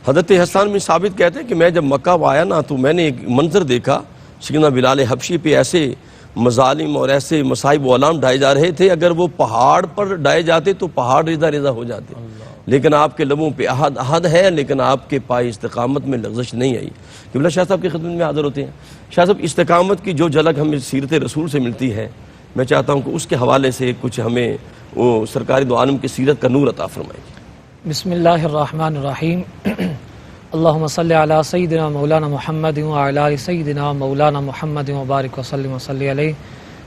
حضرت حسان بن ثابت کہتے ہیں کہ میں جب مکہ آیا نا تو میں نے ایک منظر دیکھا، سیدنا بلال حبشی پہ ایسے مظالم اور ایسے مصائب و علام ڈھائے جا رہے تھے، اگر وہ پہاڑ پر ڈھائے جاتے تو پہاڑ ریزہ ریزہ ہو جاتے، لیکن آپ کے لبوں پہ احد احد ہے، لیکن آپ کے پائے استقامت میں لغزش نہیں آئی۔ قبلہ شاہ صاحب کی خدمت میں حاضر ہوتے ہیں۔ شاہ صاحب، استقامت کی جو جھلک ہمیں سیرت رسول سے ملتی ہے، میں چاہتا ہوں کہ اس کے حوالے سے کچھ ہمیں وہ سرکار دو عالم کی سیرت کا نور عطا فرمائیں۔ بسم اللہ الرحمن الرحیم۔ اللہم صلی علی سیدنا مولانا محمد وعلی آل سیدنا مولانا محمد وبارک وسلم وصلی علیہ۔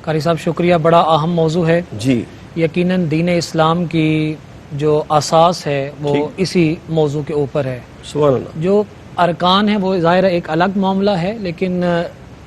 قاری صاحب شکریہ، بڑا اہم موضوع ہے جی، یقیناً دین اسلام کی جو اساس ہے وہ اسی موضوع کے اوپر ہے۔ سبحان اللہ۔ جو ارکان ہیں وہ ظاہر ایک الگ معاملہ ہے، لیکن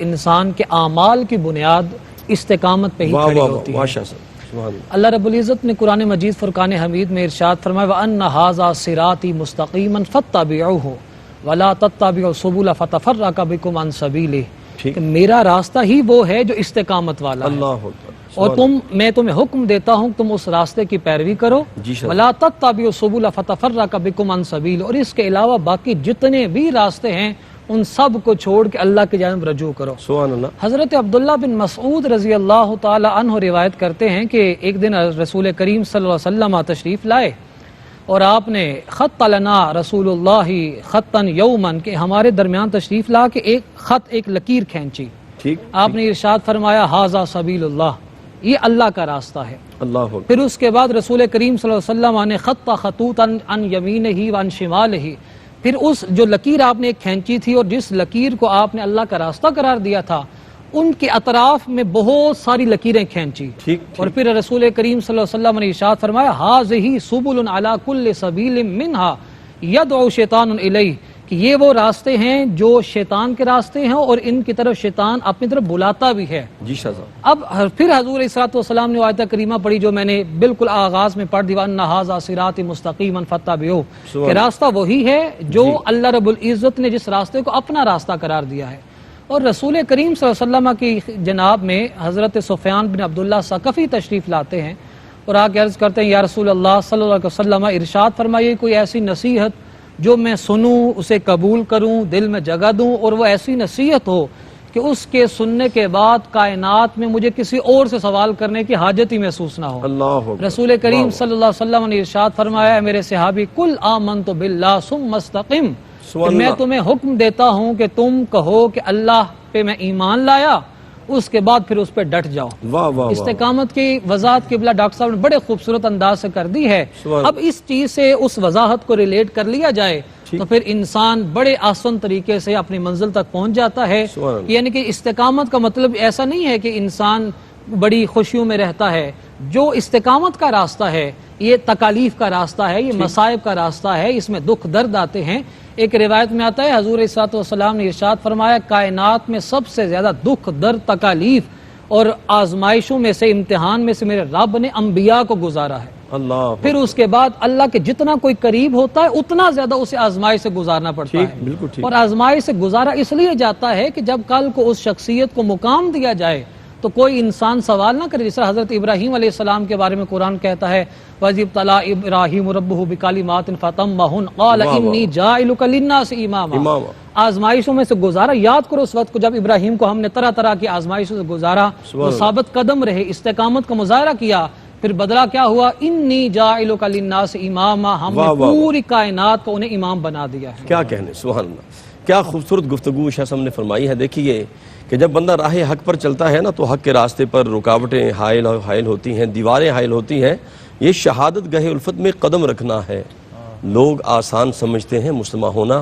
انسان کے اعمال کی بنیاد استقامت پہ ہی کھڑی ہوتی ہے۔ ماشاء اللہ، سبحان اللہ۔ اللہ رب العزت نے قرآن مجید فرقان حمید میں ارشاد فرمایا وَأَنَّ هَذَا صِرَاطِي مُسْتَقِيمًا فَاتَّبِعُوهُ وَلَا تَتَّبِعُوا السُّبُلَ فَتَفَرَّقَ بِكُمْ عَنْ سَبِيلِهِ، کہ میرا راستہ ہی وہ ہے جو استقامت والا ہے، اللہ اکبر۔ اور میں تمہیں حکم دیتا ہوں تم اس راستے کی پیروی کرو، وَلَا تَتَّبِعُوا السُّبُلَ فَتَفَرَّقَ بِكُمْ عَنْ سَبِيلِهِ، اور اس کے علاوہ باقی جتنے بھی راستے ہیں ان سب کو چھوڑ کے اللہ کی جانب رجوع کرو۔ سبحان اللہ۔ حضرت عبداللہ بن مسعود رضی اللہ تعالی عنہ روایت کرتے ہیں کہ ایک دن رسول کریم صلی اللہ علیہ وسلم تشریف لائے اور آپ نے خط لنا رسول اللہ خطاً یوماً، کہ ہمارے درمیان تشریف لا کے ایک لکیر کھینچی۔ ٹھیک، آپ نے ارشاد فرمایا ھذا سبیل اللہ، یہ اللہ کا راستہ ہے۔ اللہ اکبر۔ پھر اس کے بعد رسول کریم صلی اللہ علیہ وسلم نے خط خطوطا عن یمینہ وعن شمالہ، پھر اس جو لکیر آپ نے ایک کھینچی تھی اور جس لکیر کو آپ نے اللہ کا راستہ قرار دیا تھا ان کے اطراف میں بہت ساری لکیریں کھینچی، اور پھر رسول کریم صلی اللہ علیہ وسلم نے ارشاد فرمایا ھذہ سبل علی کل سبیل منہا یدعو شیطان الیہ، کہ یہ وہ راستے ہیں جو شیطان کے راستے ہیں اور ان کی طرف شیطان اپنی طرف بلاتا بھی ہے۔ جی شاہ صاحب۔ اب پھر حضور علیہ الصلوۃ والسلام نے آیت کریمہ پڑھی جو میں نے بالکل آغاز میں پڑھ دی وَأَنَّ هَذَا صِرَاطِي مُسْتَقِيمًا فَاتَّبِعُوهُ، کہ راستہ وہی ہے جو اللہ رب العزت نے جس راستے کو اپنا راستہ قرار دیا ہے۔ اور رسول کریم صلی اللہ علیہ وسلم کی جناب میں حضرت سفیان بن عبداللہ ثقفی تشریف لاتے ہیں اور آ کے عرض کرتے ہیں یا رسول اللہ صلی اللہ علیہ وسلم ارشاد فرمائیے کوئی ایسی نصیحت جو میں سنوں اسے قبول کروں دل میں جگہ دوں، اور وہ ایسی نصیحت ہو کہ اس کے سننے کے بعد کائنات میں مجھے کسی اور سے سوال کرنے کی حاجت ہی محسوس نہ ہو۔ اللہ اکبر۔ رسول کریم صلی اللہ علیہ وسلم نے ارشاد فرمایا میرے صحابی قل آمنت باللہ ثم استقم، کہ میں تمہیں حکم دیتا ہوں کہ تم کہو کہ اللہ پہ میں ایمان لایا، اس کے بعد پھر اس پہ ڈٹ جاؤ۔ استقامت کی وضاحت قبلہ ڈاکٹر صاحب نے بڑے خوبصورت انداز سے کر دی ہے۔ اب اس چیز سے اس وضاحت کو ریلیٹ کر لیا جائے تو پھر انسان بڑے آسان طریقے سے اپنی منزل تک پہنچ جاتا ہے۔ یعنی کہ استقامت کا مطلب ایسا نہیں ہے کہ انسان بڑی خوشیوں میں رہتا ہے۔ جو استقامت کا راستہ ہے یہ تکالیف کا راستہ ہے، یہ مصائب کا راستہ ہے، اس میں دکھ درد آتے ہیں۔ ایک روایت میں آتا ہے حضور علیہ الصلوۃ والسلام نے ارشاد فرمایا کائنات میں سب سے زیادہ دکھ درد تکالیف اور آزمائشوں میں سے امتحان میں سے میرے رب نے انبیاء کو گزارا ہے۔ اللہ پھر اس کے بعد اللہ کے جتنا کوئی قریب ہوتا ہے اتنا زیادہ اسے آزمائش سے گزارنا پڑتا ہے، اور آزمائش سے گزارا اس لیے جاتا ہے کہ جب کل کو اس شخصیت کو مقام دیا جائے تو کوئی انسان سوال نہ کرے، جس طرح حضرت ابراہیم علیہ السلام کے بارے میں قرآن کہتا ہے وَإِذِ ابْتَلَىٰ إِبْرَاهِيمُ رَبُّهُ بِكَلِمَاتٍ فَأَتَمَّهُنَّ قَالَ إِنِّي جَاعِلُكَ لِلنَّاسِ إِمَامًا۔ آزمائشوں میں سے گزارا، یاد کرو اس وقت کو جب ابراہیم کو ہم نے طرح طرح کی آزمائشوں سے گزارا، وہ ثابت قدم رہے، استقامت کا مظاہرہ کیا، پھر بدلہ کیا ہوا انی جاعلک للناس اماما، ہم نے پوری کائنات کو انہیں امام بنا دیا ہے۔ کیا کہنے، سبحان اللہ، کیا خوبصورت گفتگو شاہ صاحب نے فرمائی ہے۔ دیکھیے کہ جب بندہ راہ حق پر چلتا ہے نا تو حق کے راستے پر رکاوٹیں حائل ہوتی ہیں، دیواریں حائل ہوتی ہیں۔ یہ شہادت گاہ الفت میں قدم رکھنا ہے۔ لوگ آسان سمجھتے ہیں مسلمان ہونا،